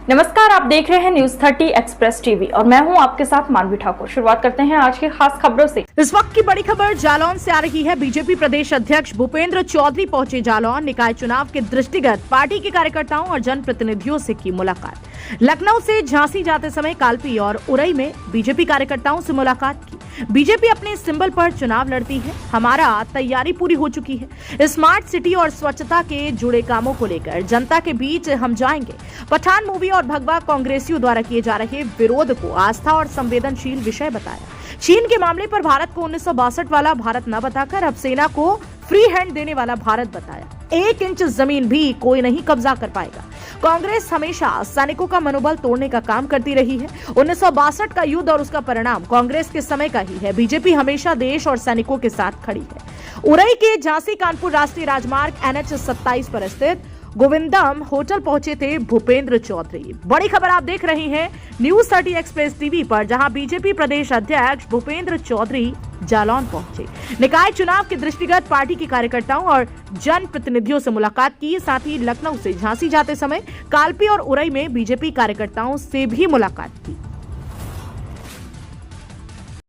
नमस्कार, आप देख रहे हैं न्यूज 30 एक्सप्रेस टीवी और मैं हूं आपके साथ मानवी ठाकुर। शुरुआत करते हैं आज की खास खबरों से। इस वक्त की बड़ी खबर जालौन से आ रही है। बीजेपी प्रदेश अध्यक्ष भूपेंद्र चौधरी पहुंचे जालौन। निकाय चुनाव के दृष्टिगत पार्टी के कार्यकर्ताओं और जनप्रतिनिधियों से की मुलाकात। लखनऊ से झांसी जाते समय कालपी और उरई में बीजेपी कार्यकर्ताओं से मुलाकात की। बीजेपी अपने सिंबल पर चुनाव लड़ती है। हमारा तैयारी पूरी हो चुकी है। स्मार्ट सिटी और स्वच्छता के जुड़े कामों को लेकर जनता के बीच हम जाएंगे। पठान मूवी और भगवा कांग्रेसियों द्वारा किए जा रहे विरोध को आस्था और संवेदनशील विषय बताया। चीन के मामले पर भारत को 1962 वाला भारत न बताकर अब सेना को फ्री हैंड देने वाला भारत बताया। 1 इंच जमीन भी कोई नहीं कब्जा कर पाएगा। कांग्रेस हमेशा सैनिकों का मनोबल तोड़ने का काम करती रही है। 1962 का युद्ध और उसका परिणाम कांग्रेस के समय का ही है। बीजेपी हमेशा देश और सैनिकों के साथ खड़ी है। उरई के झांसी कानपुर राष्ट्रीय राजमार्ग NH 27 पर स्थित गोविंदम होटल पहुंचे थे भूपेंद्र चौधरी। बड़ी खबर आप देख रहे हैं न्यूज 30 एक्सप्रेस टीवी पर, जहां बीजेपी प्रदेश अध्यक्ष भूपेंद्र चौधरी जालौन पहुंचे। निकाय चुनाव के दृष्टिगत पार्टी के कार्यकर्ताओं और जनप्रतिनिधियों से मुलाकात की। साथ ही लखनऊ से झांसी जाते समय कालपी और उरई में बीजेपी कार्यकर्ताओं से भी मुलाकात की।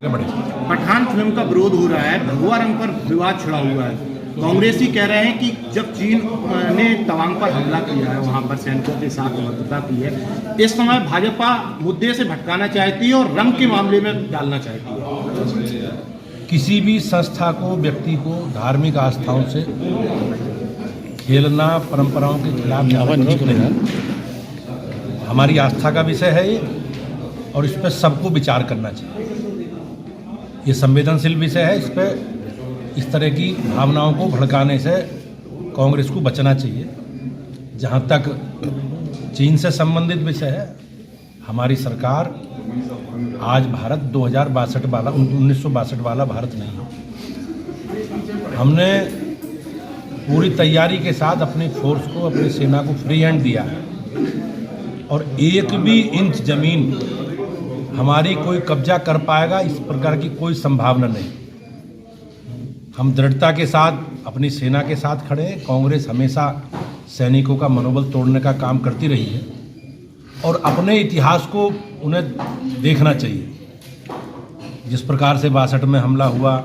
पठान फिल्म का विरोध हो रहा है, भगवा रंग पर विवाद छिड़ा हुआ है। कांग्रेसी कह रहे हैं कि जब चीन ने तवांग पर हमला किया है, वहां पर सैनिकों के साथ मदद की है। इस समय भाजपा मुद्दे से भटकाना चाहती है और रंग के मामले में डालना चाहती है। किसी भी संस्था को, व्यक्ति को धार्मिक आस्थाओं से खेलना, परंपराओं के खिलाफ जाना ठीक नहीं है। हमारी आस्था का विषय है ये, और इस पर सबको विचार करना चाहिए। ये संवेदनशील विषय है। इस पर इस तरह की भावनाओं को भड़काने से कांग्रेस को बचना चाहिए। जहाँ तक चीन से संबंधित विषय है, हमारी सरकार आज भारत 1962 वाला भारत नहीं है। हमने पूरी तैयारी के साथ अपनी फोर्स को, अपनी सेना को फ्री हैंड दिया है और 1 भी इंच जमीन हमारी कोई कब्जा कर पाएगा, इस प्रकार की कोई संभावना नहीं। हम दृढ़ता के साथ अपनी सेना के साथ खड़े हैं। कांग्रेस हमेशा सैनिकों का मनोबल तोड़ने का काम करती रही है और अपने इतिहास को उन्हें देखना चाहिए। जिस प्रकार से 62 में हमला हुआ,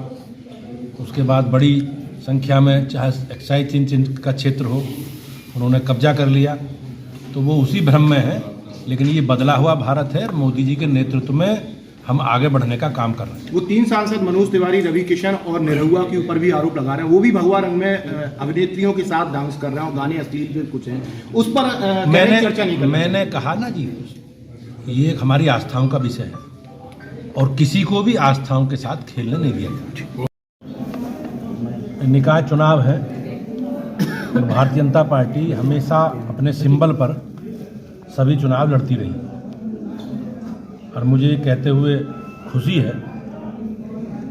उसके बाद बड़ी संख्या में चाहे एक्साइज 3 इंच का क्षेत्र हो, उन्होंने कब्जा कर लिया, तो वो उसी भ्रम में है। लेकिन ये बदला हुआ भारत है। मोदी जी के नेतृत्व में हम आगे बढ़ने का काम कर रहे हैं। वो 3 सांसद मनोज तिवारी, रवि किशन और निरहुआ के ऊपर भी आरोप लगा रहे हैं। वो भी भगवा रंग में अभिनेत्रियों के साथ डांस कर रहे हैं और गाने अश्लील भी कुछ हैं। उस पर चर्चा नहीं कर। मैंने कहा ना जी, ये हमारी आस्थाओं का विषय है और किसी को भी आस्थाओं के साथ खेलने नहीं दिया जाता। निकाय चुनाव है और भारतीय जनता पार्टी हमेशा अपने सिंबल पर सभी चुनाव लड़ती रही और मुझे ये कहते हुए खुशी है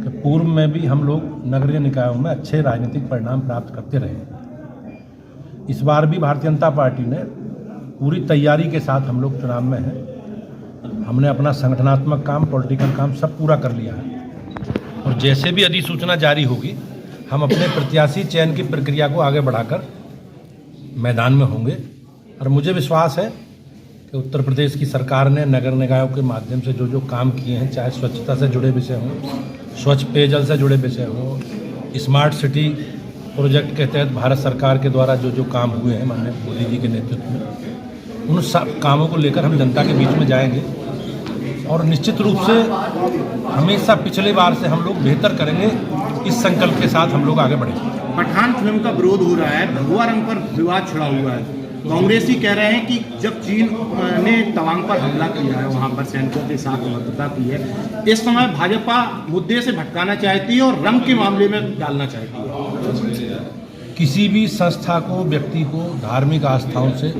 कि पूर्व में भी हम लोग नगरीय निकायों में अच्छे राजनीतिक परिणाम प्राप्त करते रहे। इस बार भी भारतीय जनता पार्टी ने पूरी तैयारी के साथ हम लोग चुनाव में हैं। हमने अपना संगठनात्मक काम, पॉलिटिकल काम सब पूरा कर लिया है और जैसे भी अधिसूचना जारी होगी, हम अपने प्रत्याशी चयन की प्रक्रिया को आगे बढ़ाकर मैदान में होंगे। और मुझे विश्वास है कि उत्तर प्रदेश की सरकार ने नगर निकायों के माध्यम से जो काम किए हैं, चाहे स्वच्छता से जुड़े विषय हों, स्वच्छ पेयजल से जुड़े विषय हों, स्मार्ट सिटी प्रोजेक्ट के तहत भारत सरकार के द्वारा जो काम हुए हैं माननीय मोदी जी के नेतृत्व में, उन सब कामों को लेकर हम जनता के बीच में जाएंगे और निश्चित रूप से हमेशा पिछले बार से हम लोग बेहतर करेंगे। इस संकल्प के साथ हम लोग आगे बढ़ेंगे। पठान फिल्म का विरोध हो रहा है, भगवा रंग पर विवाद छिड़ा हुआ है। कांग्रेसी कह रहे हैं कि जब चीन ने तवांग पर हमला किया है, वहां पर सैनिकों के साथ मदद की है। इस समय भाजपा मुद्दे से भटकाना चाहती है और रंग के मामले में डालना चाहती है। किसी भी संस्था को, व्यक्ति को धार्मिक आस्थाओं से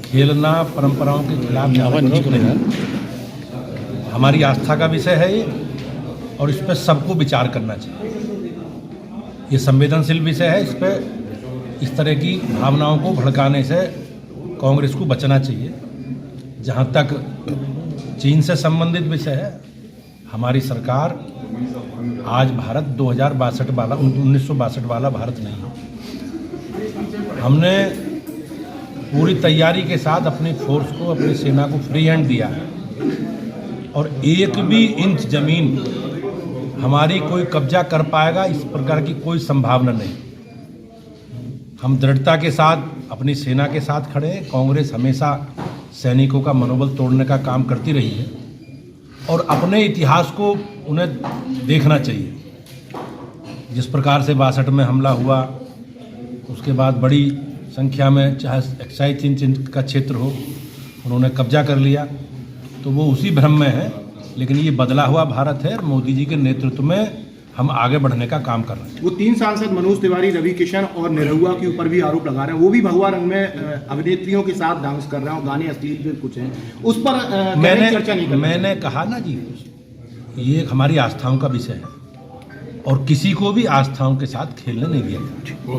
खेलना, परंपराओं के खिलाफ जाना ठीक नहीं है। हमारी आस्था का विषय है ये, और इस पर सबको विचार करना चाहिए। ये संवेदनशील विषय है। इस पर इस तरह की भावनाओं को भड़काने से कांग्रेस को बचना चाहिए। जहाँ तक चीन से संबंधित विषय है, हमारी सरकार आज भारत 1962 वाला भारत नहीं है। हमने पूरी तैयारी के साथ अपनी फोर्स को, अपनी सेना को फ्री हैंड दिया है और एक भी इंच जमीन हमारी कोई कब्जा कर पाएगा इस प्रकार की कोई संभावना नहीं। हम दृढ़ता के साथ अपनी सेना के साथ खड़े हैं। कांग्रेस हमेशा सैनिकों का मनोबल तोड़ने का काम करती रही है और अपने इतिहास को उन्हें देखना चाहिए। जिस प्रकार से 62 में हमला हुआ, उसके बाद बड़ी संख्या में चाहे एक्साइज इंच का क्षेत्र हो उन्होंने कब्जा कर लिया, तो वो उसी भ्रम में है। लेकिन ये बदला हुआ भारत है और मोदी जी के नेतृत्व में हम आगे बढ़ने का काम कर रहे हैं। वो 3 सांसद मनोज तिवारी, रवि किशन और निरहुआ के ऊपर भी आरोप लगा रहे हैं। वो भी भगवा रंग में अभिनेत्रियों के साथ डांस कर रहे हैं और गाने अश्लील भी कुछ हैं, उस पर चर्चा नहीं कर। मैंने कहा ना जी, ये हमारी आस्थाओं का विषय है और किसी को भी आस्थाओं के साथ खेलने नहीं दिया।